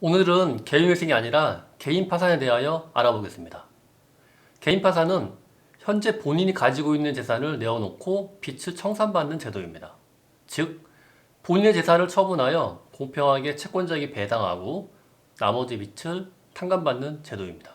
오늘은 개인회생이 아니라 개인 파산에 대하여 알아보겠습니다. 개인 파산은 현재 본인이 가지고 있는 재산을 내어놓고 빚을 청산받는 제도입니다. 즉, 본인의 재산을 처분하여 공평하게 채권자에게 배당하고 나머지 빚을 탕감받는 제도입니다.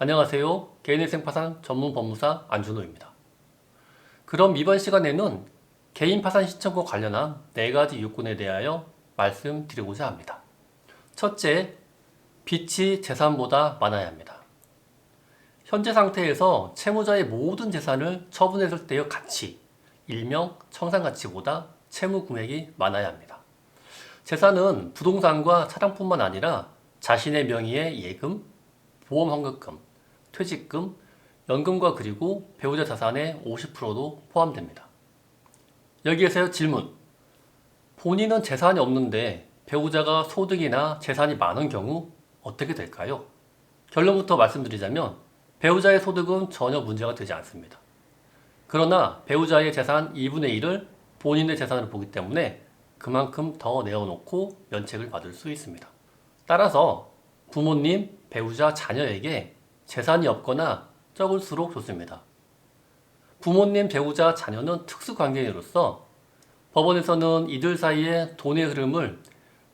안녕하세요. 개인회생 파산 전문 법무사 안준호입니다. 그럼 이번 시간에는 개인 파산 신청과 관련한 4가지 요건에 대하여 말씀드리고자 합니다. 첫째, 빚이 재산보다 많아야 합니다. 현재 상태에서 채무자의 모든 재산을 처분했을 때의 가치, 일명 청산가치보다 채무 금액이 많아야 합니다. 재산은 부동산과 차량뿐만 아니라 자신의 명의의 예금, 보험 환급금, 퇴직금, 연금과 그리고 배우자 자산의 50%도 포함됩니다. 여기에서 질문. 본인은 재산이 없는데 배우자가 소득이나 재산이 많은 경우 어떻게 될까요? 결론부터 말씀드리자면 배우자의 소득은 전혀 문제가 되지 않습니다. 그러나 배우자의 재산 2분의 1을 본인의 재산으로 보기 때문에 그만큼 더 내어놓고 면책을 받을 수 있습니다. 따라서 부모님, 배우자, 자녀에게 재산이 없거나 적을수록 좋습니다. 부모님, 배우자, 자녀는 특수관계인으로서 법원에서는 이들 사이의 돈의 흐름을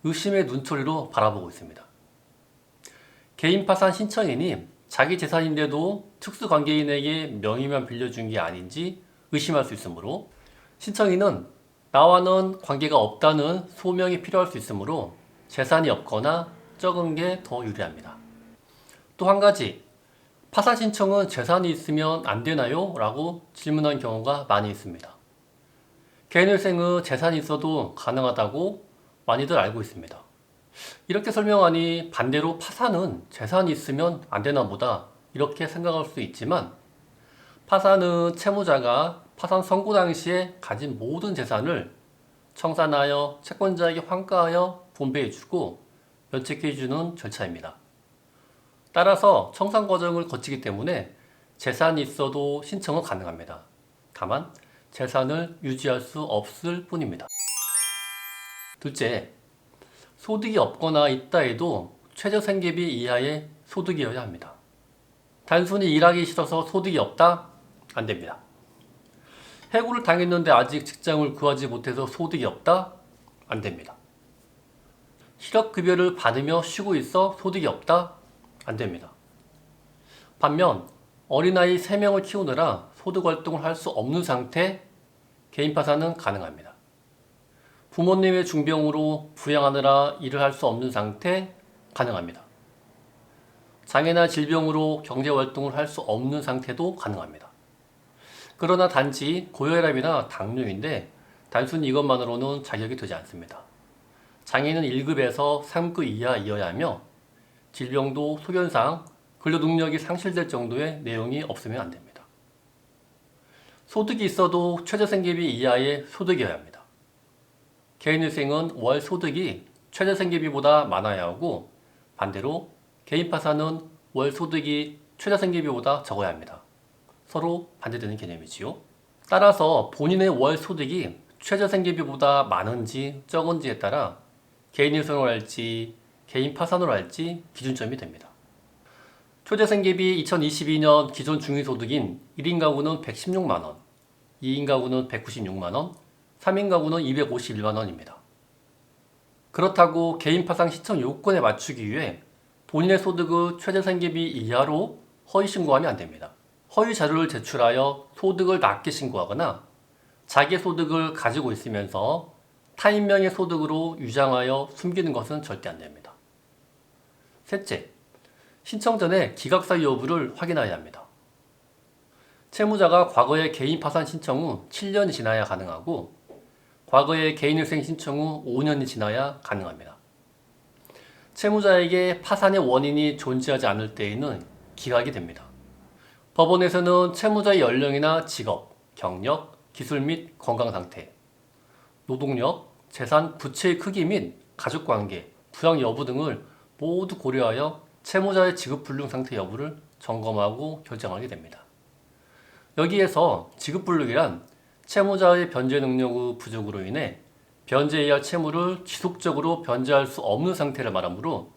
의심의 눈초리로 바라보고 있습니다. 개인 파산 신청인이 자기 재산인데도 특수관계인에게 명의만 빌려준 게 아닌지 의심할 수 있으므로 신청인은 나와는 관계가 없다는 소명이 필요할 수 있으므로 재산이 없거나 적은 게 더 유리합니다. 또 한 가지, 파산 신청은 재산이 있으면 안 되나요? 라고 질문한 경우가 많이 있습니다. 개인회생은 재산이 있어도 가능하다고 많이들 알고 있습니다. 이렇게 설명하니 반대로 파산은 재산이 있으면 안 되나 보다 이렇게 생각할 수 있지만 파산은 채무자가 파산 선고 당시에 가진 모든 재산을 청산하여 채권자에게 환가하여 분배해주고 면책해주는 절차입니다. 따라서 청산 과정을 거치기 때문에 재산이 있어도 신청은 가능합니다. 다만 재산을 유지할 수 없을 뿐입니다. 둘째, 소득이 없거나 있다 해도 최저생계비 이하의 소득이어야 합니다. 단순히 일하기 싫어서 소득이 없다? 안 됩니다. 해고를 당했는데 아직 직장을 구하지 못해서 소득이 없다? 안 됩니다. 실업급여를 받으며 쉬고 있어 소득이 없다? 안 됩니다. 반면 어린아이 3명을 키우느라 소득활동을 할 수 없는 상태 개인 파산은 가능합니다. 부모님의 중병으로 부양하느라 일을 할 수 없는 상태 가능합니다. 장애나 질병으로 경제활동을 할 수 없는 상태도 가능합니다. 그러나 단지 고혈압이나 당뇨인데 단순히 이것만으로는 자격이 되지 않습니다. 장애는 1급에서 3급 이하이어야 하며 질병도 소견상 근로능력이 상실될 정도의 내용이 없으면 안 됩니다. 소득이 있어도 최저생계비 이하의 소득이어야 합니다. 개인회생은 월 소득이 최저생계비보다 많아야 하고 반대로 개인 파산은 월 소득이 최저생계비보다 적어야 합니다. 서로 반대되는 개념이지요. 따라서 본인의 월 소득이 최저생계비보다 많은지 적은지에 따라 개인회생을 할지 개인 파산으로 할지 기준점이 됩니다. 최저생계비 2022년 기존 중위소득인 1인 가구는 116만원, 2인 가구는 196만원, 3인 가구는 251만원입니다. 그렇다고 개인 파산 신청 요건에 맞추기 위해 본인의 소득을 최저생계비 이하로 허위 신고하면 안 됩니다. 허위 자료를 제출하여 소득을 낮게 신고하거나 자기의 소득을 가지고 있으면서 타인명의 소득으로 유장하여 숨기는 것은 절대 안 됩니다. 셋째, 신청 전에 기각사유 여부를 확인해야 합니다. 채무자가 과거에 개인 파산 신청 후 7년이 지나야 가능하고 과거에 개인회생 신청 후 5년이 지나야 가능합니다. 채무자에게 파산의 원인이 존재하지 않을 때에는 기각이 됩니다. 법원에서는 채무자의 연령이나 직업, 경력, 기술 및 건강상태, 노동력, 재산, 부채의 크기 및 가족관계, 부양 여부 등을 모두 고려하여 채무자의 지급불능 상태 여부를 점검하고 결정하게 됩니다. 여기에서 지급불능이란 채무자의 변제 능력 부족으로 인해 변제해야 할 채무를 지속적으로 변제할 수 없는 상태를 말하므로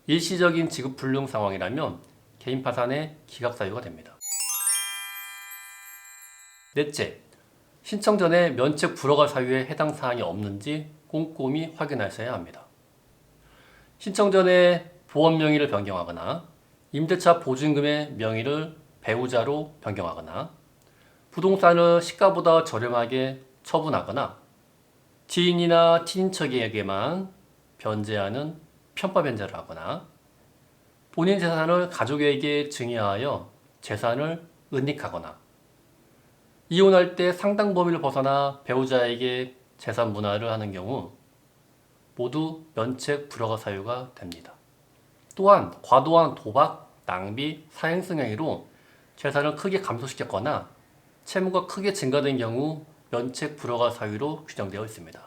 일시적인 지급불능 상황이라면 개인 파산의 기각 사유가 됩니다. 넷째, 신청 전에 면책 불허가 사유에 해당 사항이 없는지 꼼꼼히 확인하셔야 합니다. 신청 전에 보험 명의를 변경하거나 임대차 보증금의 명의를 배우자로 변경하거나 부동산을 시가보다 저렴하게 처분하거나 지인이나 친인척에게만 변제하는 편파 변제를 하거나 본인 재산을 가족에게 증여하여 재산을 은닉하거나 이혼할 때 상당 범위를 벗어나 배우자에게 재산 분할을 하는 경우 모두 면책 불허가 사유가 됩니다. 또한 과도한 도박, 낭비, 사행성 행위로 재산을 크게 감소시켰거나 채무가 크게 증가된 경우 면책 불허가 사유로 규정되어 있습니다.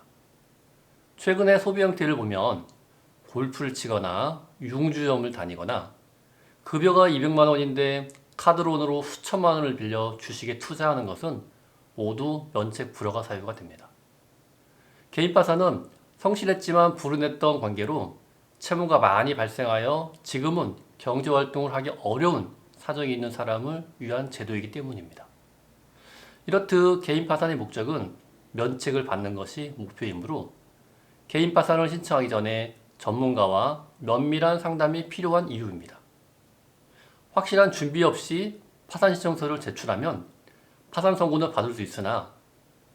최근의 소비 형태를 보면 골프를 치거나 융주점을 다니거나 급여가 200만 원인데 카드론으로 수천만 원을 빌려 주식에 투자하는 것은 모두 면책 불허가 사유가 됩니다. 개인 파산은 성실했지만 불운했던 관계로 채무가 많이 발생하여 지금은 경제활동을 하기 어려운 사정이 있는 사람을 위한 제도이기 때문입니다. 이렇듯 개인 파산의 목적은 면책을 받는 것이 목표이므로 개인 파산을 신청하기 전에 전문가와 면밀한 상담이 필요한 이유입니다. 확실한 준비 없이 파산 신청서를 제출하면 파산 선고는 받을 수 있으나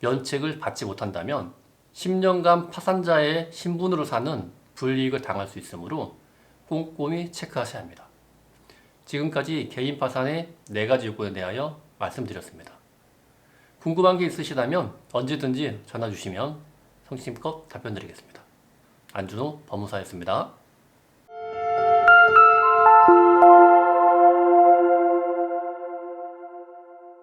면책을 받지 못한다면 10년간 파산자의 신분으로 사는 불이익을 당할 수 있으므로 꼼꼼히 체크하셔야 합니다. 지금까지 개인 파산의 4가지 요건에 대하여 말씀드렸습니다. 궁금한 게 있으시다면 언제든지 전화 주시면 성심껏 답변 드리겠습니다. 안준호 법무사였습니다.